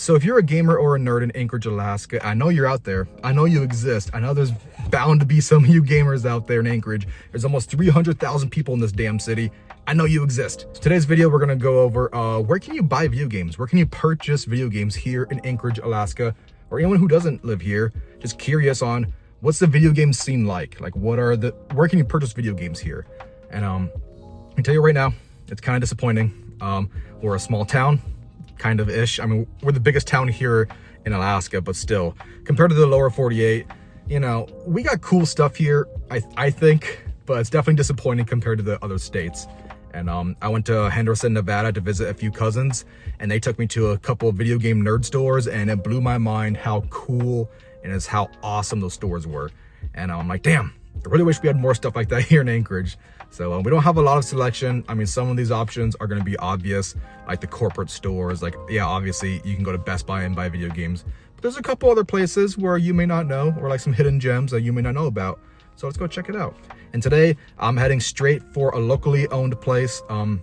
So if you're a gamer or a nerd in Anchorage, Alaska, I know you're out there. I know you exist. I know there's bound to be some of you gamers out there in Anchorage. There's almost 300,000 people in this damn city. I know you exist. So today's video, we're gonna go over where can you buy video games? Where can you purchase video games here in Anchorage, Alaska? Or anyone who doesn't live here, just curious on what's the video game scene like? Like where can you purchase video games here? And I can tell you right now, it's kind of disappointing. We're a small town, kind of ish. I mean, we're the biggest town here in Alaska, but still, compared to the lower 48, you know, we got cool stuff here, I think, but it's definitely disappointing compared to the other states. And I went to Henderson, Nevada to visit a few cousins, and they took me to a couple of video game nerd stores, and it blew my mind how cool and how awesome those stores were. And I'm like, damn, I really wish we had more stuff like that here in Anchorage. So we don't have a lot of selection. I mean, some of these options are going to be obvious, like the corporate stores. Like, yeah, obviously you can go to Best Buy and buy video games. But there's a couple other places where you may not know, or like some hidden gems that you may not know about. So let's go check it out. And today I'm heading straight for a locally owned place. I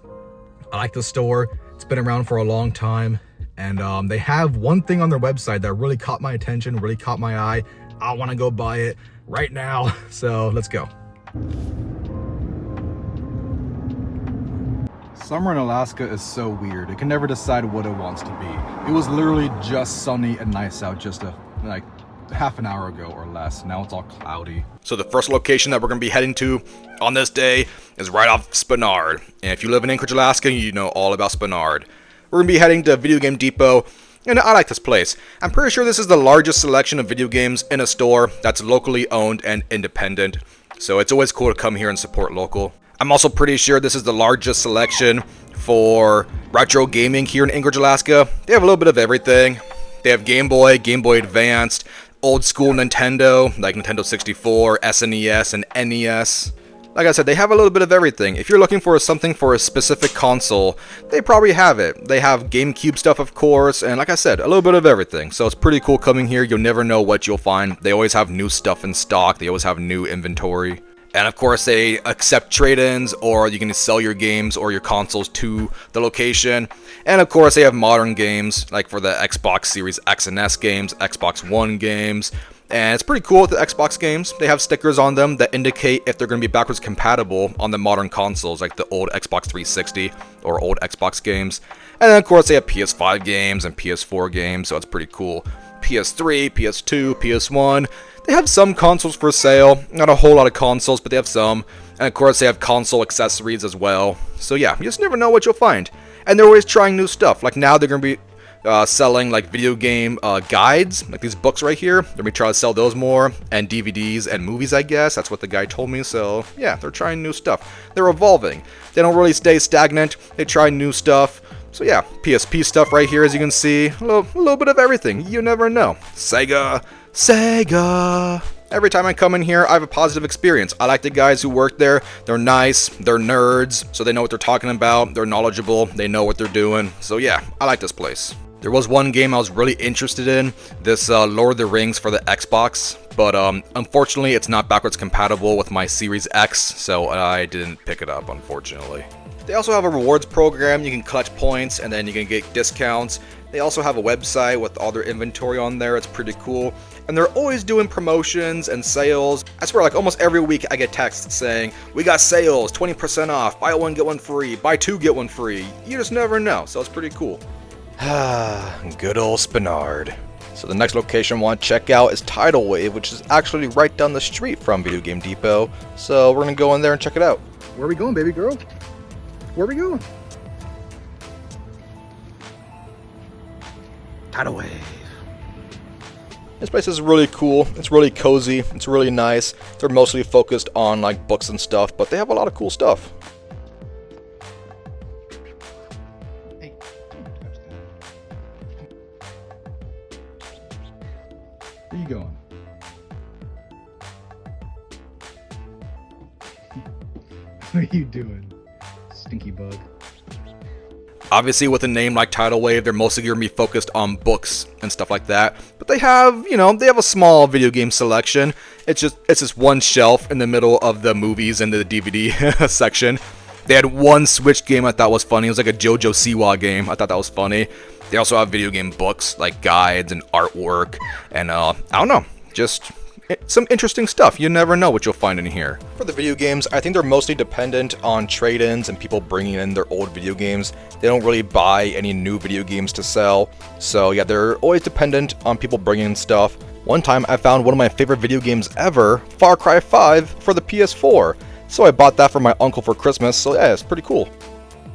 like the store. It's been around for a long time. And they have one thing on their website that really caught my attention, really caught my eye. I want to go buy it right now. So let's go. Summer in Alaska is so weird. It can never decide what it wants to be. It was literally just sunny and nice out just like half an hour ago or less. Now it's all cloudy. So the first location that we're going to be heading to on this day is right off Spenard. And if you live in Anchorage, Alaska, you know all about Spenard. We're going to be heading to Video Game Depot. And I like this place. I'm pretty sure this is the largest selection of video games in a store that's locally owned and independent. So it's always cool to come here and support local. I'm also pretty sure this is the largest selection for retro gaming here in Anchorage, Alaska. They have a little bit of everything. They have Game Boy, Game Boy Advanced, old school Nintendo, like Nintendo 64, SNES, and NES. Like I said, they have a little bit of everything. If you're looking for something for a specific console, they probably have it. They have GameCube stuff, of course, and like I said, a little bit of everything. So it's pretty cool coming here. You'll never know what you'll find. They always have new stuff in stock. They always have new inventory. And of course, they accept trade-ins, or you can sell your games or your consoles to the location. And of course, they have modern games, like for the Xbox Series X and S games, Xbox One games. And it's pretty cool with the Xbox games. They have stickers on them that indicate if they're going to be backwards compatible on the modern consoles, like the old Xbox 360 or old Xbox games. And then of course, they have PS5 games and PS4 games, so it's pretty cool. PS3, PS2, PS1. They have some consoles for sale, not a whole lot of consoles, but they have some. And of course, they have console accessories as well. So yeah, you just never know what you'll find. And they're always trying new stuff. Like now, they're going to be selling like video game guides, like these books right here. They're going to be trying to sell those more, and DVDs and movies, I guess. That's what the guy told me. So yeah, they're trying new stuff. They're evolving. They don't really stay stagnant. They try new stuff. So yeah, PSP stuff right here, as you can see. A little bit of everything. You never know. Sega. Every time I come in here, I have a positive experience. I like the guys who work there. They're nice. They're nerds, so they know what they're talking about. They're knowledgeable. They know what they're doing. So yeah, I like this place. There was one game I was really interested in, this Lord of the Rings for the Xbox, but unfortunately it's not backwards compatible with my Series X, so I didn't pick it up, unfortunately. They also have a rewards program. You can collect points and then you can get discounts. They also have a website with all their inventory on there. It's pretty cool. And they're always doing promotions and sales. I swear, like almost every week I get texts saying, we got sales, 20% off, buy one, get one free, buy two, get one free. You just never know, so it's pretty cool. Good old Spenard. So the next location I want to check out is Tidal Wave, which is actually right down the street from Video Game Depot. So we're going to go in there and check it out. Where are we going, baby girl? Where are we going? Tidal Wave. This place is really cool. It's really cozy. It's really nice. They're mostly focused on like books and stuff, but they have a lot of cool stuff. Hey, don't touch that. Where you going? What are you doing, stinky bug? Obviously, with a name like Tidal Wave, they're mostly going to be focused on books and stuff like that. But they have, you know, they have a small video game selection. It's just one shelf in the middle of the movies and the DVD section. They had one Switch game I thought was funny. It was like a JoJo Siwa game. I thought that was funny. They also have video game books, like guides and artwork, and I don't know, just some interesting stuff. You never know what you'll find in here. For the video games, I think they're mostly dependent on trade-ins and people bringing in their old video games. They don't really buy any new video games to sell. So yeah, they're always dependent on people bringing in stuff. One time I found one of my favorite video games ever, Far Cry 5 for the PS4. So I bought that for my uncle for Christmas, so yeah, it's pretty cool.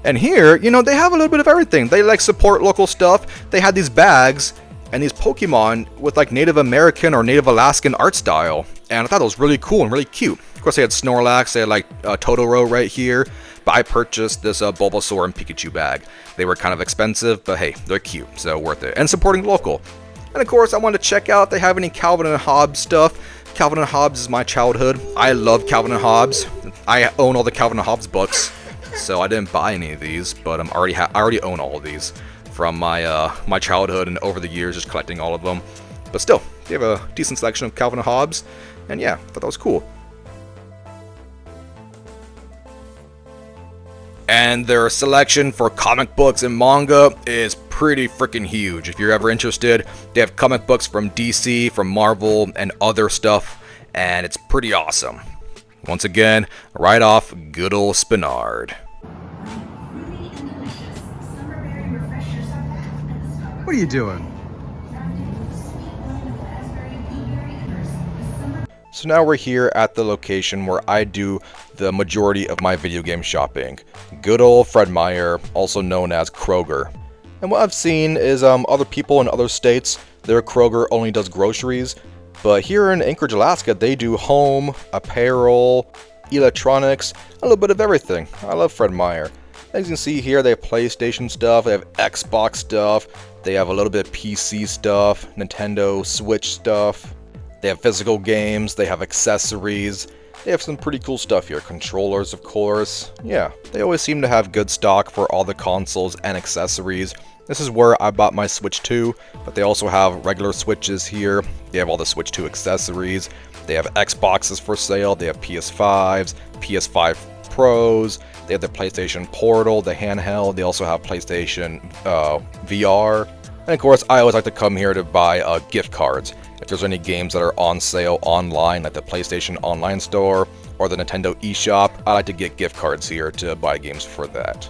And here, you know, they have a little bit of everything. They like support local stuff. They had these bags and these Pokemon with like Native American or Native Alaskan art style. And I thought it was really cool and really cute. Of course, they had Snorlax, they had like Totoro right here. But I purchased this Bulbasaur and Pikachu bag. They were kind of expensive, but hey, they're cute, so worth it. And supporting local. And of course, I wanted to check out if they have any Calvin and Hobbes stuff. Calvin and Hobbes is my childhood. I love Calvin and Hobbes. I own all the Calvin and Hobbes books. So I didn't buy any of these, but I already own all of these from my childhood and over the years, just collecting all of them. But still, they have a decent selection of Calvin and Hobbes, and yeah, I thought that was cool. And their selection for comic books and manga is pretty freaking huge. If you're ever interested, they have comic books from DC, from Marvel, and other stuff, and it's pretty awesome. Once again, right off good old Spinard. What are you doing? So now we're here at the location where I do the majority of my video game shopping. Good old Fred Meyer, also known as Kroger. And what I've seen is other people in other states, their Kroger only does groceries. But here in Anchorage, Alaska, they do home, apparel, electronics, a little bit of everything. I love Fred Meyer. As you can see here, they have PlayStation stuff, they have Xbox stuff, they have a little bit of PC stuff, Nintendo Switch stuff. They have physical games, they have accessories. They have some pretty cool stuff here. Controllers, of course. Yeah, they always seem to have good stock for all the consoles and accessories. This is where I bought my Switch 2, but they also have regular Switches here. They have all the Switch 2 accessories. They have Xboxes for sale. They have PS5s, PS5 Pros. They have the PlayStation Portal, the handheld. They also have PlayStation VR. And of course, I always like to come here to buy gift cards. If there's any games that are on sale online, like the PlayStation Online Store or the Nintendo eShop, I like to get gift cards here to buy games for that.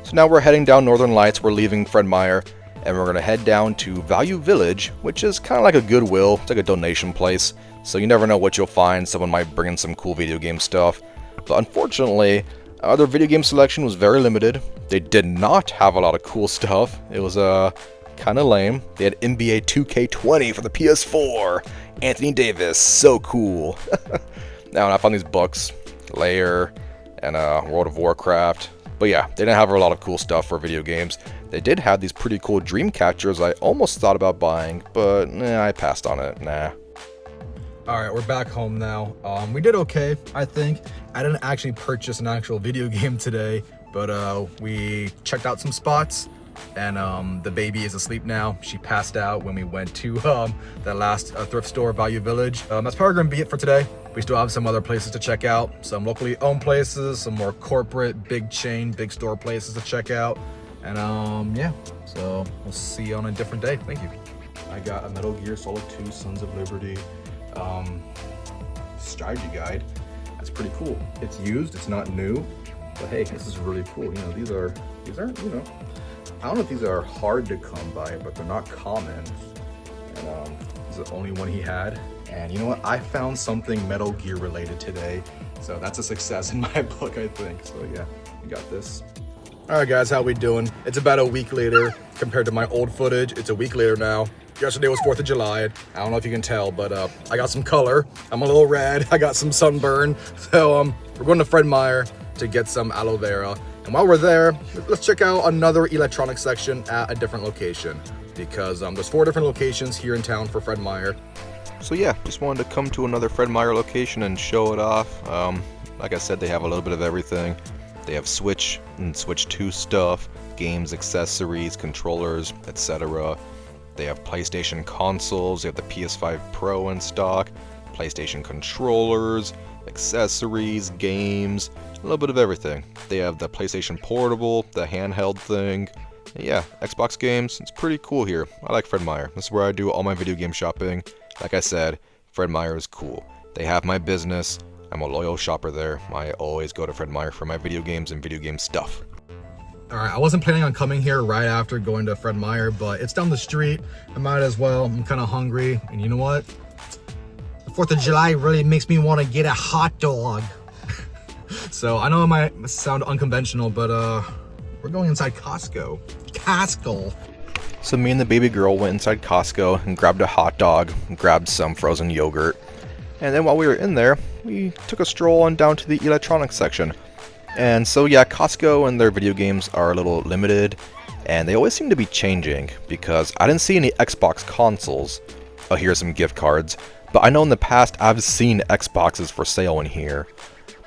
So now we're heading down Northern Lights, we're leaving Fred Meyer, and we're going to head down to Value Village, which is kind of like a Goodwill. It's like a donation place, so you never know what you'll find. Someone might bring in some cool video game stuff. But unfortunately, their video game selection was very limited. They did not have a lot of cool stuff. It was kind of lame. They had NBA 2K20 for the PS4. Anthony Davis, so cool. Now I found these books, Lair and World of Warcraft. But yeah, they didn't have a lot of cool stuff for video games. They did have these pretty cool dream catchers I almost thought about buying, but I passed on it. Nah. Alright, we're back home now. We did okay, I think. I didn't actually purchase an actual video game today, but we checked out some spots, and the baby is asleep now. She passed out when we went to the last thrift store, Value Village. That's probably going to be it for today. We still have some other places to check out, some locally owned places, some more corporate, big chain, big store places to check out. And yeah, so we'll see you on a different day. Thank you. I got a Metal Gear Solid 2 Sons of Liberty strategy guide. That's pretty cool. It's used, it's not new, but hey, this is really cool. You know, these aren't, you know, I don't know if these are hard to come by, but they're not common. And this is the only one he had. And you know what? I found something Metal Gear related today. So that's a success in my book, I think. So yeah, we got this. All right, guys, how we doing? It's about a week later compared to my old footage. It's a week later now. Yesterday was 4th of July. I don't know if you can tell, but I got some color. I'm a little red. I got some sunburn. So we're going to Fred Meyer to get some aloe vera. And while we're there, let's check out another electronics section at a different location, because there's 4 different locations here in town for Fred Meyer. So yeah, just wanted to come to another Fred Meyer location and show it off. Like I said, they have a little bit of everything. They have Switch and Switch 2 stuff, games, accessories, controllers, etc. They have PlayStation consoles, they have the PS5 Pro in stock, PlayStation controllers, accessories, games, a little bit of everything. They have the PlayStation Portable, the handheld thing, Yeah, Xbox games, it's pretty cool here. I like Fred Meyer. This is where I do all my video game shopping. Like I said, Fred Meyer is cool. They have my business. I'm a loyal shopper there. I always go to Fred Meyer for my video games and video game stuff. Alright, I wasn't planning on coming here right after going to Fred Meyer, but it's down the street. I might as well. I'm kind of hungry. And you know what? The 4th of July really makes me want to get a hot dog. So I know it might sound unconventional, but we're going inside Costco. So me and the baby girl went inside Costco and grabbed a hot dog, and grabbed some frozen yogurt. And then while we were in there, we took a stroll on down to the electronics section. And so yeah, Costco and their video games are a little limited, and they always seem to be changing, because I didn't see any Xbox consoles. Oh, here's some gift cards. But I know in the past I've seen Xboxes for sale in here.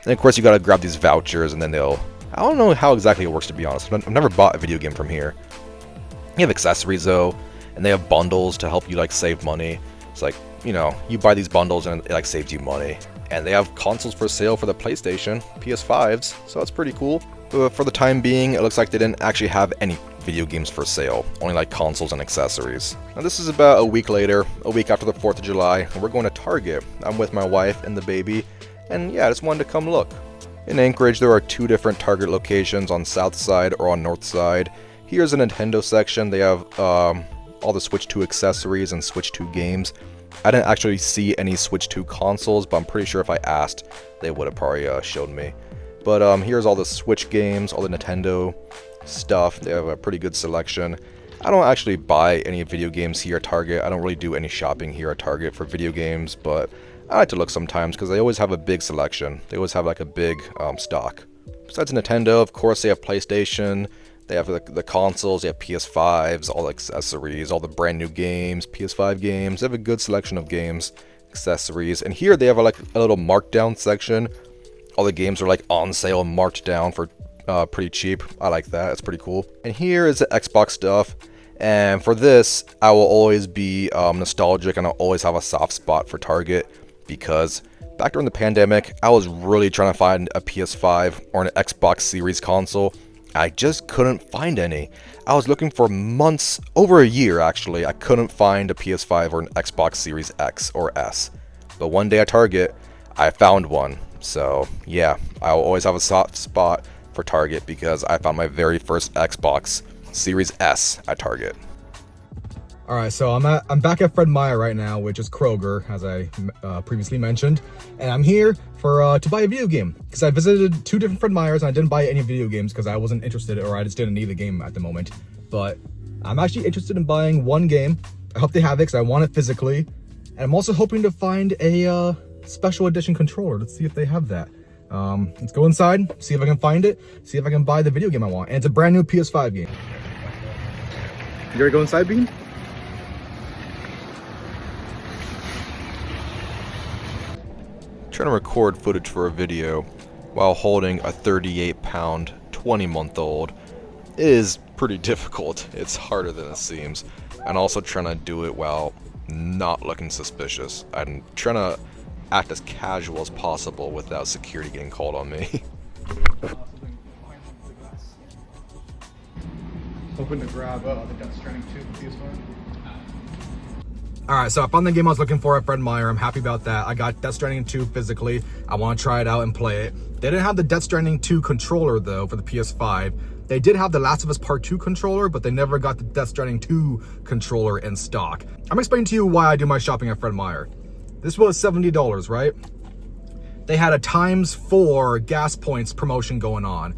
And of course you gotta grab these vouchers and then they'll... I don't know how exactly it works, to be honest. I've never bought a video game from here. You have accessories though, and they have bundles to help you like save money. It's like, you know, you buy these bundles and it like saves you money. And they have consoles for sale for the PlayStation, PS5s, so that's pretty cool. But for the time being, it looks like they didn't actually have any video games for sale, only like consoles and accessories. Now this is about a week later, a week after the 4th of July, and we're going to Target. I'm with my wife and the baby, and yeah, I just wanted to come look. In Anchorage, there are 2 different Target locations on South Side or on North Side. Here's the Nintendo section. They have all the Switch 2 accessories and Switch 2 games. I didn't actually see any Switch 2 consoles, but I'm pretty sure if I asked, they would have probably showed me. But here's all the Switch games, all the Nintendo stuff. They have a pretty good selection. I don't actually buy any video games here at Target. I don't really do any shopping here at Target for video games, but I like to look sometimes because they always have a big selection. They always have like a big stock. Besides Nintendo, of course, they have PlayStation. They have the consoles, they have PS5s, all the accessories, all the brand new games, PS5 games. They have a good selection of games, accessories. And here they have like a little markdown section. All the games are like on sale and marked down for pretty cheap. I like that, it's pretty cool. And here is the Xbox stuff. And for this, I will always be nostalgic, and I'll always have a soft spot for Target, because back during the pandemic, I was really trying to find a PS5 or an Xbox Series console. I just couldn't find any. I was looking for months, over a year actually. I couldn't find a PS5 or an Xbox Series X or S. But one day at Target, I found one. So yeah, I'll always have a soft spot for Target because I found my very first Xbox Series S at Target. Alright, so I'm back at Fred Meyer right now, which is Kroger, as I previously mentioned. And I'm here for to buy a video game, because I visited 2 different Fred Meyers and I didn't buy any video games because I wasn't interested, or I just didn't need the game at the moment. But I'm actually interested in buying one game. I hope they have it because I want it physically. And I'm also hoping to find a special edition controller. Let's see if they have that. Let's go inside, see if I can find it, see if I can buy the video game I want. And it's a brand new PS5 game. You ready to go inside, Bean? Trying to record footage for a video while holding a 38-pound, 20-month-old is pretty difficult. It's harder than it seems. And also trying to do it while not looking suspicious. I'm trying to act as casual as possible without security getting called on me. Hoping to grab the Death Stranding 2 PS5. Alright, so I found the game I was looking for at Fred Meyer. I'm happy about that. I got Death Stranding 2 physically. I want to try it out and play it. They didn't have the Death Stranding 2 controller, though, for the PS5. They did have the Last of Us Part 2 controller, but they never got the Death Stranding 2 controller in stock. I'm explaining to you why I do my shopping at Fred Meyer. This was $70, right? They had a ×4 gas points promotion going on.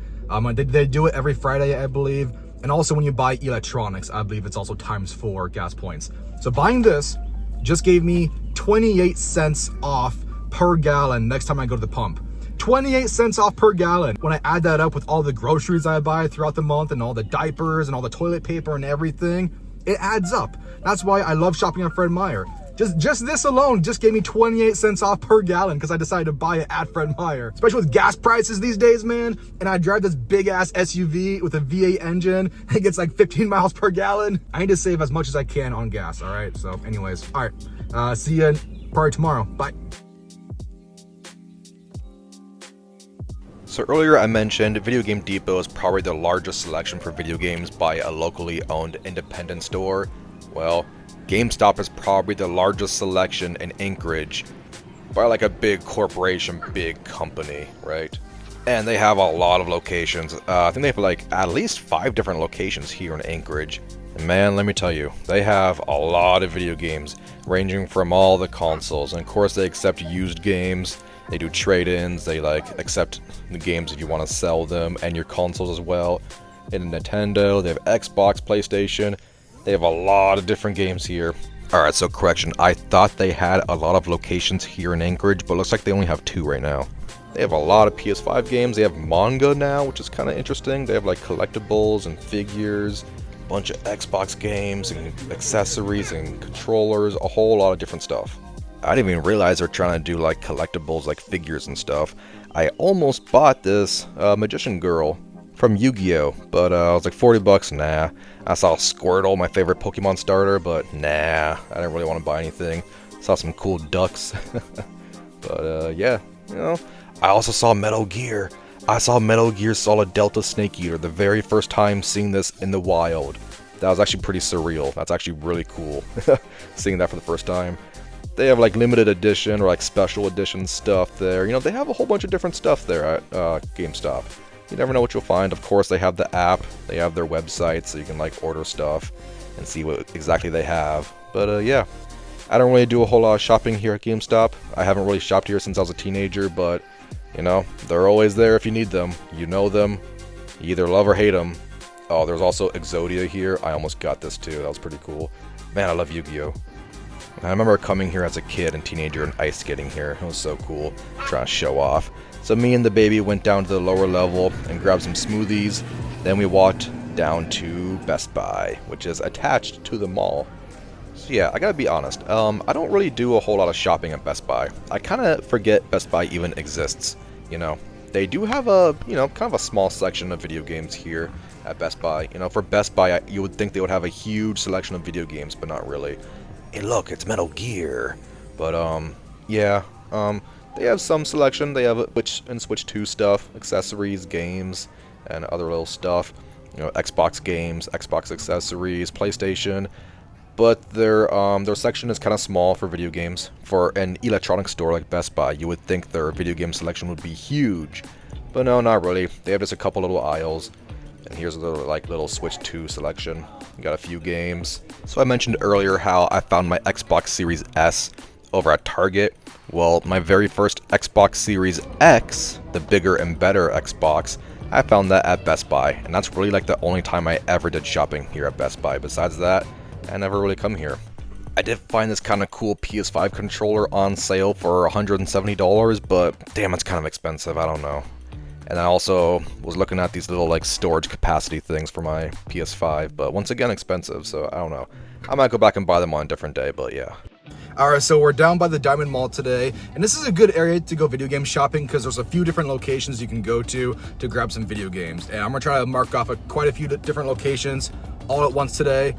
They do it every Friday, I believe. And also when you buy electronics, I believe it's also ×4 gas points. So buying this just gave me 28 cents off per gallon next time I go to the pump. 28 cents off per gallon. When I add that up with all the groceries I buy throughout the month and all the diapers and all the toilet paper and everything, it adds up. That's why I love shopping at Fred Meyer. Just this alone just gave me 28 cents off per gallon because I decided to buy it at Fred Meyer. Especially with gas prices these days, man. And I drive this big ass SUV with a V8 engine. It gets like 15 miles per gallon. I need to save as much as I can on gas, all right? So anyways, all right. See you probably tomorrow. Bye. So So earlier I mentioned Video Game Depot is probably the largest selection for video games by a locally owned independent store. Well, GameStop is probably the largest selection in Anchorage by like a big corporation, big company, right? And they have a lot of locations. I think they have like at least 5 different locations here in Anchorage. And man, let me tell you, they have a lot of video games ranging from all the consoles. And of course they accept used games. They do trade-ins, they like accept the games if you want to sell them, and your consoles as well. And Nintendo, they have Xbox, PlayStation, they have a lot of different games here. Alright, so correction, I thought they had a lot of locations here in Anchorage, but it looks like they only have 2 right now. They have a lot of PS5 games, they have manga now, which is kind of interesting. They have like collectibles and figures, a bunch of Xbox games and accessories and controllers, a whole lot of different stuff. I didn't even realize they're trying to do like collectibles, like figures and stuff. I almost bought this Magician Girl from Yu-Gi-Oh, but I was like 40 bucks, nah. I saw Squirtle, my favorite Pokemon starter, but nah, I didn't really want to buy anything. Saw some cool ducks, but yeah, you know. I also saw Metal Gear. I saw Metal Gear Solid Delta Snake Eater, the very first time seeing this in the wild. That was actually pretty surreal. That's actually really cool, seeing that for the first time. They have like limited edition or like special edition stuff there. You know, they have a whole bunch of different stuff there at GameStop. You never know what you'll find. Of course, they have the app. They have their website, so you can like order stuff and see what exactly they have. But yeah, I don't really do a whole lot of shopping here at GameStop. I haven't really shopped here since I was a teenager, but you know, they're always there if you need them. You know them. You either love or hate them. Oh, there's also Exodia here. I almost got this too. That was pretty cool. Man, I love Yu-Gi-Oh! I remember coming here as a kid and teenager and ice skating here. It was so cool, trying to show off. So me and the baby went down to the lower level and grabbed some smoothies. Then we walked down to Best Buy, which is attached to the mall. So yeah, I gotta be honest, I don't really do a whole lot of shopping at Best Buy. I kind of forget Best Buy even exists, you know. They do have a, you know, kind of a small section of video games here at Best Buy. You know, for Best Buy, you would think they would have a huge selection of video games, but not really. Hey look, it's Metal Gear. But yeah, they have some selection. They have Switch 2 stuff, accessories, games, and other little stuff. You know, Xbox games, Xbox accessories, PlayStation. But their section is kind of small for video games. For an electronics store like Best Buy, you would think their video game selection would be huge. But no, not really. They have just a couple little aisles. And here's a little Switch 2 selection. We got a few games. So I mentioned earlier how I found my Xbox Series S over at Target. Well, my very first Xbox Series X, the bigger and better Xbox, I found that at Best Buy. And that's really like the only time I ever did shopping here at Best Buy. Besides that, I never really come here. I did find this kind of cool PS5 controller on sale for $170, but damn, it's kind of expensive. I don't know. And I also was looking at these little like storage capacity things for my PS5, but once again expensive, so I don't know. I might go back and buy them on a different day, but yeah. Alright, so we're down by the Diamond Mall today, and this is a good area to go video game shopping because there's a few different locations you can go to grab some video games. And I'm going to try to mark off quite a few different locations all at once today.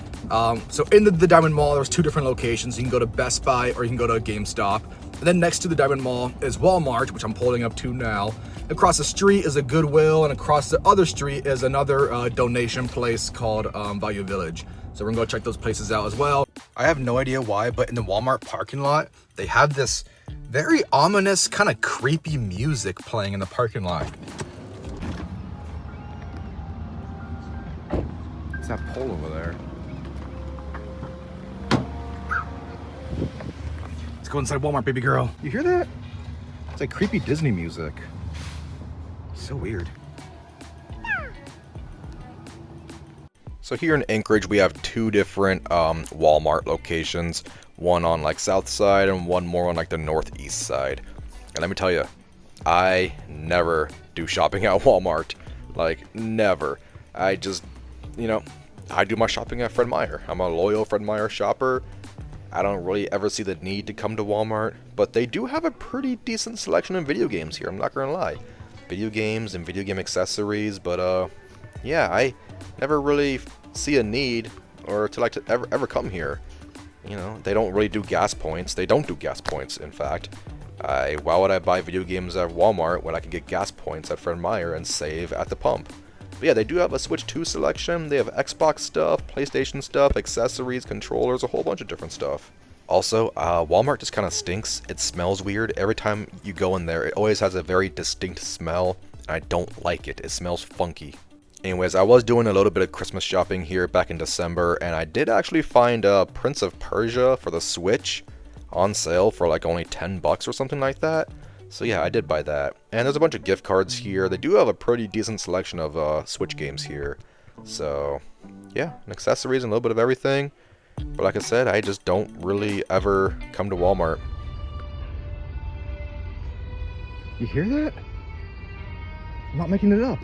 So in the Diamond Mall, there's 2 different locations. You can go to Best Buy or you can go to GameStop. And then next to the Diamond Mall is Walmart, which I'm pulling up to now. Across the street is a Goodwill, and across the other street is another donation place called Value Village. So we're gonna go check those places out as well. I have no idea why, but in the Walmart parking lot, they have this very ominous, kind of creepy music playing in the parking lot. What's that pole over there? Let's go inside Walmart, baby girl. You hear that? It's like creepy Disney music. So weird. So here in Anchorage, we have 2 different Walmart locations. One on like south side and one more on like the northeast side. And let me tell you, I never do shopping at Walmart. Like, never. I just, you know, I do my shopping at Fred Meyer. I'm a loyal Fred Meyer shopper. I don't really ever see the need to come to Walmart. But they do have a pretty decent selection of video games here, I'm not gonna lie. Video games and video game accessories, but yeah, I never really see a need or to like to ever come here. You know, they don't really do gas points. They don't do gas points, in fact. Why would I buy video games at Walmart when I can get gas points at Fred Meyer and save at the pump? But yeah, they do have a Switch 2 selection. They have Xbox stuff, PlayStation stuff, accessories, controllers, a whole bunch of different stuff. Also, Walmart just kind of stinks. It smells weird. Every time you go in there, it always has a very distinct smell. And I don't like it. It smells funky. Anyways, I was doing a little bit of Christmas shopping here back in December, and I did actually find Prince of Persia for the Switch on sale for like only $10 or something like that. So yeah, I did buy that. And there's a bunch of gift cards here. They do have a pretty decent selection of Switch games here. So yeah, and accessories and a little bit of everything. But like I said, I just don't really ever come to Walmart. You hear that? I'm not making it up.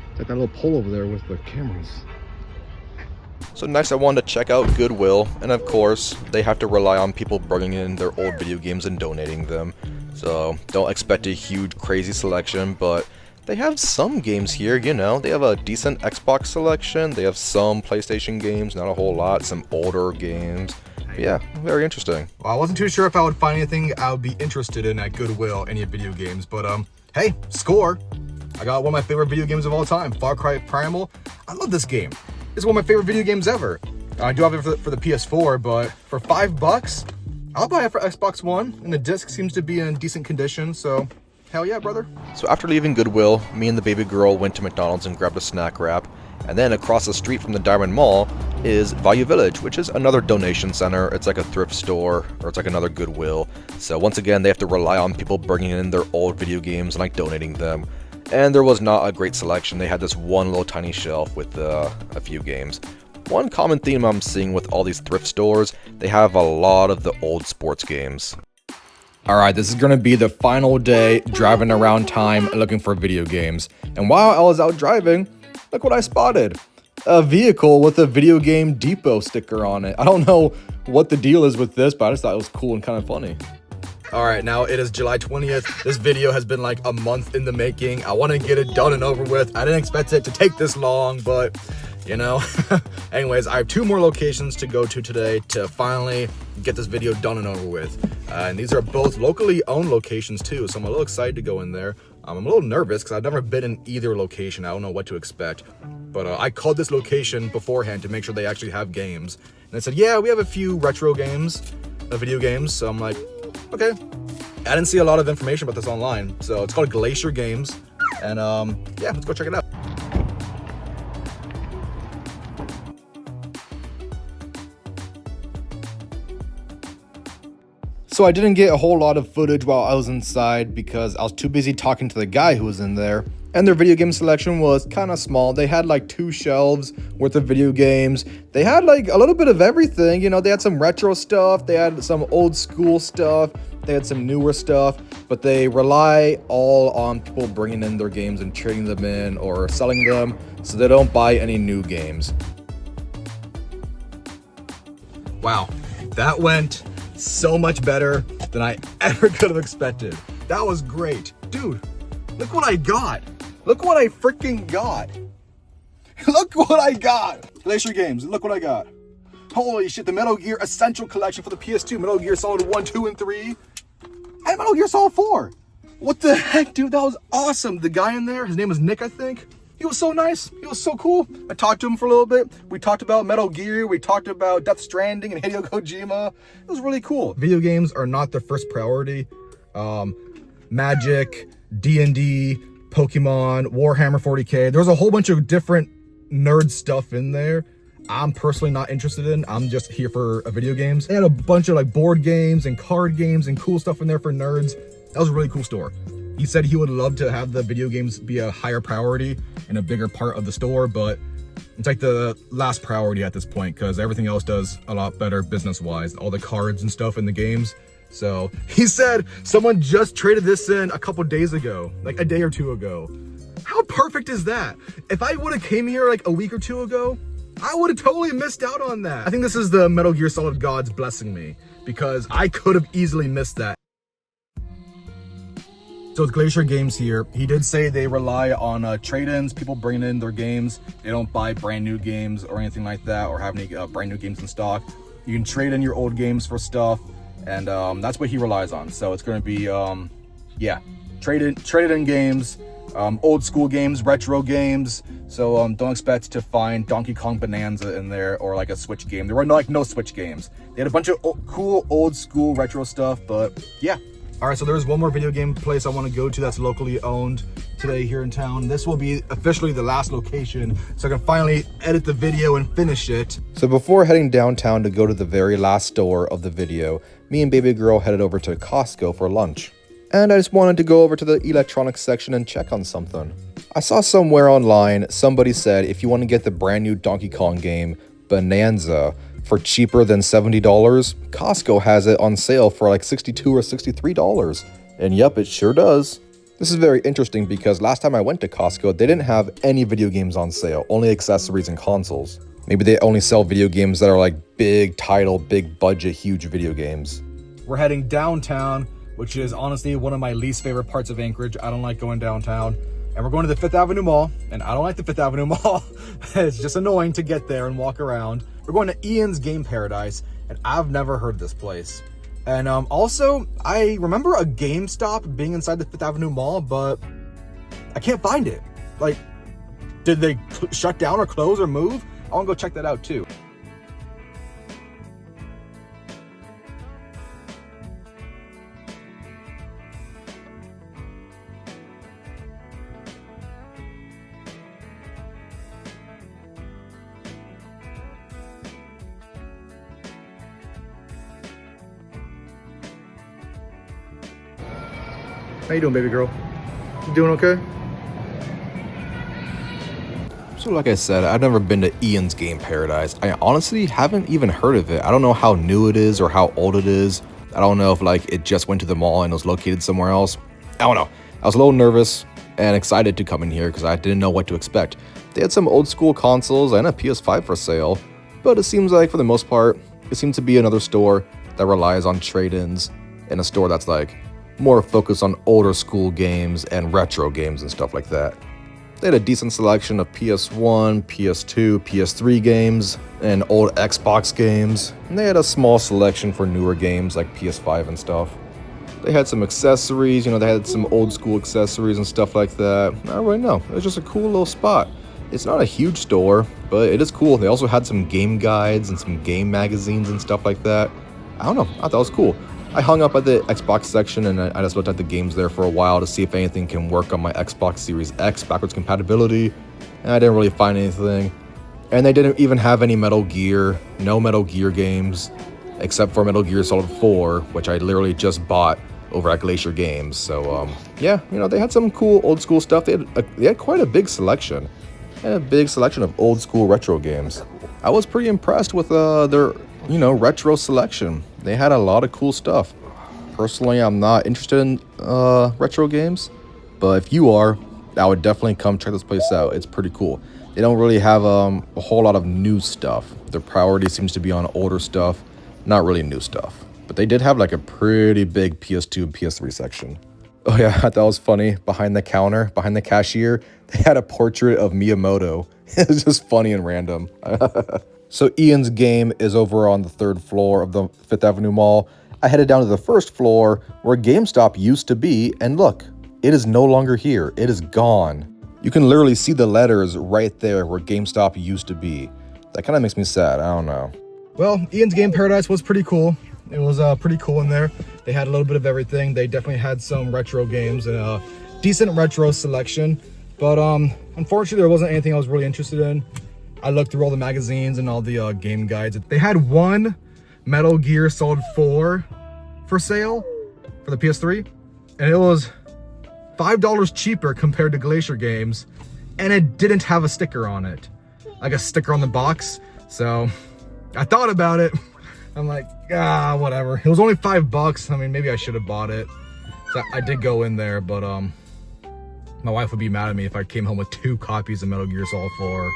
It's like that little pole over there with the cameras. So next I wanted to check out Goodwill, and of course, they have to rely on people bringing in their old video games and donating them. So don't expect a huge crazy selection, but they have some games here, you know. They have a decent Xbox selection, they have some PlayStation games, not a whole lot, some older games. But yeah, very interesting. Well, I wasn't too sure if I would find anything I would be interested in at Goodwill, any video games, but hey, score! I got one of my favorite video games of all time, Far Cry Primal. I love this game. It's one of my favorite video games ever. I do have it for the PS4, but for $5, I'll buy it for Xbox One, and the disc seems to be in decent condition, so hell yeah, brother. So after leaving Goodwill, me and the baby girl went to McDonald's and grabbed a snack wrap, and then across the street from the Diamond Mall is Value Village, which is another donation center. It's like a thrift store, or it's like another Goodwill. So once again, they have to rely on people bringing in their old video games and like donating them. And there was not a great selection. They had this one little tiny shelf with a few games. One common theme I'm seeing with all these thrift stores, they have a lot of the old sports games. Alright, this is going to be the final day driving around time looking for video games. And while I was out driving, look what I spotted. A vehicle with a Video Game Depot sticker on it. I don't know what the deal is with this, but I just thought it was cool and kind of funny. Alright, now it is July 20th. This video has been like a month in the making. I want to get it done and over with. I didn't expect it to take this long, but you know. Anyways, I have 2 more locations to go to today to finally get this video done and over with. And these are both locally owned locations too, so I'm a little excited to go in there. I'm a little nervous because I've never been in either location. I don't know what to expect. But I called this location beforehand to make sure they actually have games. And they said, yeah, we have a few retro games, video games. So I'm like, okay. I didn't see a lot of information about this online. So it's called Glacier Games. And yeah, let's go check it out. So I didn't get a whole lot of footage while I was inside because I was too busy talking to the guy who was in there. And their video game selection was kind of small. They had like 2 shelves worth of video games. They had like a little bit of everything. You know, they had some retro stuff. They had some old school stuff. They had some newer stuff. But they rely all on people bringing in their games and trading them in or selling them. So they don't buy any new games. Wow, that went so much better than I ever could have expected. That was great. Dude, look what I got. Look what I freaking got. Look what I got. Glacier Games, look what I got. Holy shit, the Metal Gear Essential Collection for the PS2. Metal Gear Solid 1, 2, and 3. And Metal Gear Solid 4. What the heck, dude? That was awesome. The guy in there, his name was Nick, I think. He was so nice. He was so cool. I talked to him for a little bit. We talked about Metal Gear. We talked about Death Stranding and Hideo Kojima. It was really cool. Video games are not the first priority. Magic, D&D, Pokemon, Warhammer 40K. There's a whole bunch of different nerd stuff in there. I'm personally not interested in. I'm just here for video games. They had a bunch of like board games and card games and cool stuff in there for nerds. That was a really cool store. He said he would love to have the video games be a higher priority and a bigger part of the store, but it's like the last priority at this point because everything else does a lot better business-wise. All the cards and stuff in the games. So he said someone just traded this in a couple days ago, like a day or 2 ago. How perfect is that? If I would have came here like a week or 2 ago, I would have totally missed out on that. I think this is the Metal Gear Solid gods blessing me because I could have easily missed that. So with Glacier Games here, he did say they rely on trade-ins, people bringing in their games. They don't buy brand new games or anything like that, or have any brand new games in stock. You can trade in your old games for stuff, and that's what he relies on. So it's going to be, yeah, traded in games, old school games, retro games. So don't expect to find Donkey Kong Bonanza in there or like a Switch game. There were no Switch games. They had a bunch of cool old school retro stuff, but yeah. All right, so there's one more video game place I want to go to that's locally owned today here in town. This will be officially the last location, so I can finally edit the video and finish it. So before heading downtown to go to the very last store of the video, me and baby girl headed over to Costco for lunch. And I just wanted to go over to the electronics section and check on something. I saw somewhere online, somebody said if you want to get the brand new Donkey Kong game, Bonanza, for cheaper than $70, Costco has it on sale for like $62 or $63. And yep, it sure does. This is very interesting because last time I went to Costco, they didn't have any video games on sale, only accessories and consoles. Maybe they only sell video games that are like big title, big budget, huge video games. We're heading downtown, which is honestly one of my least favorite parts of Anchorage. I don't like going downtown. And we're going to the 5th Avenue Mall, and I don't like the 5th Avenue Mall. It's just annoying to get there and walk around. We're going to Ian's Game Paradise, and I've never heard of this place. And also, I remember a GameStop being inside the 5th Avenue Mall, but I can't find it. Like, did they shut down or close or move? I want to go check that out too. How you doing, baby girl? You doing okay? So like I said, I've never been to Ian's Game Paradise. I honestly haven't even heard of it. I don't know how new it is or how old it is. I don't know if like it just went to the mall and was located somewhere else. I don't know. I was a little nervous and excited to come in here because I didn't know what to expect. They had some old school consoles and a PS5 for sale, but it seems like for the most part, it seems to be another store that relies on trade-ins and a store that's like more focused on older school games and retro games and stuff like that. They had a decent selection of PS1, PS2, PS3 games, and old Xbox games, and they had a small selection for newer games like PS5 and stuff. They had some accessories, they had some old school accessories and stuff like that. I don't really know. It was just a cool little spot. It's not a huge store, but it is cool. They also had some game guides and some game magazines and stuff like that. I don't know. I thought it was cool. I hung up at the Xbox section and I just looked at the games there for a while to see if anything can work on my Xbox Series X backwards compatibility, and I didn't really find anything. And they didn't even have any Metal Gear, no Metal Gear games, except for Metal Gear Solid 4, which I literally just bought over at Glacier Games. So yeah, they had some cool old school stuff. They had quite a big selection, and a big selection of old school retro games. I was pretty impressed with their retro selection. They had a lot of cool stuff. Personally, I'm not interested in retro games, but if you are, I would definitely come check this place out. It's pretty cool. They don't really have a whole lot of new stuff. Their priority seems to be on older stuff, not really new stuff. But they did have like a pretty big PS2 and PS3 section. Oh yeah, I thought that was funny. Behind the counter, behind the cashier, they had a portrait of Miyamoto. It was just funny and random. So Ian's Game is over on the 3rd floor of the 5th Avenue Mall. I headed down to the 1st floor where GameStop used to be, and look, it is no longer here. It is gone. You can literally see the letters right there where GameStop used to be. That kind of makes me sad. I don't know. Well, Ian's Game Paradise was pretty cool. It was pretty cool in there. They had a little bit of everything. They definitely had some retro games and a decent retro selection. But unfortunately, there wasn't anything I was really interested in. I looked through all the magazines and all the game guides. They had one Metal Gear Solid 4 for sale for the PS3, and it was $5 cheaper compared to Glacier Games, and it didn't have a sticker on it, like a sticker on the box. So I thought about it. I'm like, whatever. It was only $5. I mean, maybe I should have bought it. So I did go in there, but my wife would be mad at me if I came home with 2 copies of Metal Gear Solid 4.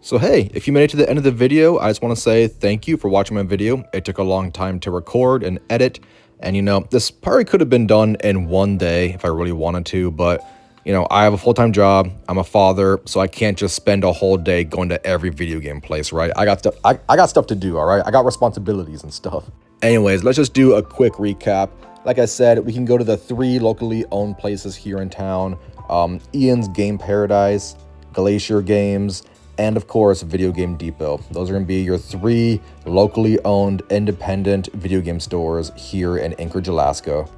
So hey, if you made it to the end of the video, I just want to say thank you for watching my video. It took a long time to record and edit, And you know, this probably could have been done in one day if I really wanted to, but you know, I have a full-time job, I'm a father, so I can't just spend a whole day going to every video game place, right? I got stuff to do, all right? I got responsibilities and stuff. Anyways, let's just do a quick recap. Like I said, we can go to the 3 locally owned places here in town. Ian's Game Paradise, Glacier Games, and of course, Video Game Depot. Those are gonna be your 3 locally owned independent video game stores here in Anchorage, Alaska.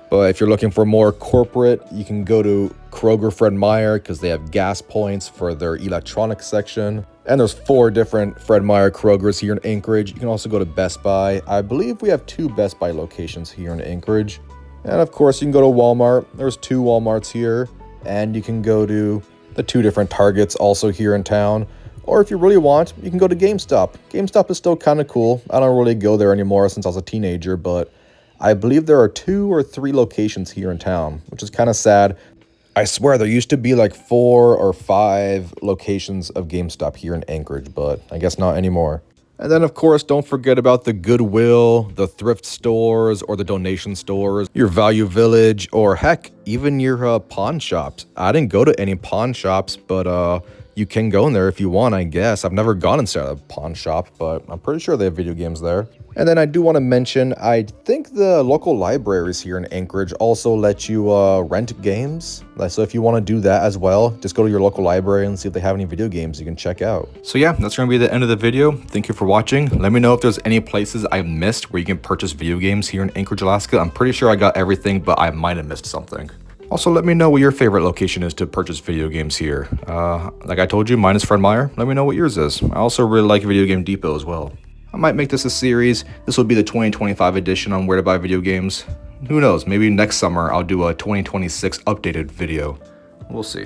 But if you're looking for more corporate, you can go to Kroger Fred Meyer because they have gas points for their electronics section. And there's 4 different Fred Meyer Krogers here in Anchorage. You can also go to Best Buy. I believe we have 2 Best Buy locations here in Anchorage. And of course, you can go to Walmart. There's 2 Walmarts here. And you can go to the 2 different Targets also here in town. Or if you really want, you can go to GameStop. GameStop is still kind of cool. I don't really go there anymore since I was a teenager, but I believe there are 2 or 3 locations here in town, which is kind of sad. I swear there used to be like 4 or 5 locations of GameStop here in Anchorage, but I guess not anymore. And then of course, don't forget about the Goodwill, the thrift stores, or the donation stores, your Value Village, or heck, even your pawn shops. I didn't go to any pawn shops, but you can go in there if you want, I guess. I've never gone inside a pawn shop, but I'm pretty sure they have video games there. And then I do want to mention, I think the local libraries here in Anchorage also let you rent games. So if you want to do that as well, just go to your local library and see if they have any video games you can check out. So yeah, that's going to be the end of the video. Thank you for watching. Let me know if there's any places I missed where you can purchase video games here in Anchorage, Alaska. I'm pretty sure I got everything, but I might have missed something. Also, let me know what your favorite location is to purchase video games here. Like I told you, mine is Fred Meyer. Let me know what yours is. I also really like Video Game Depot as well. I might make this a series. This will be the 2025 edition on where to buy video games. Who knows, maybe next summer I'll do a 2026 updated video. We'll see.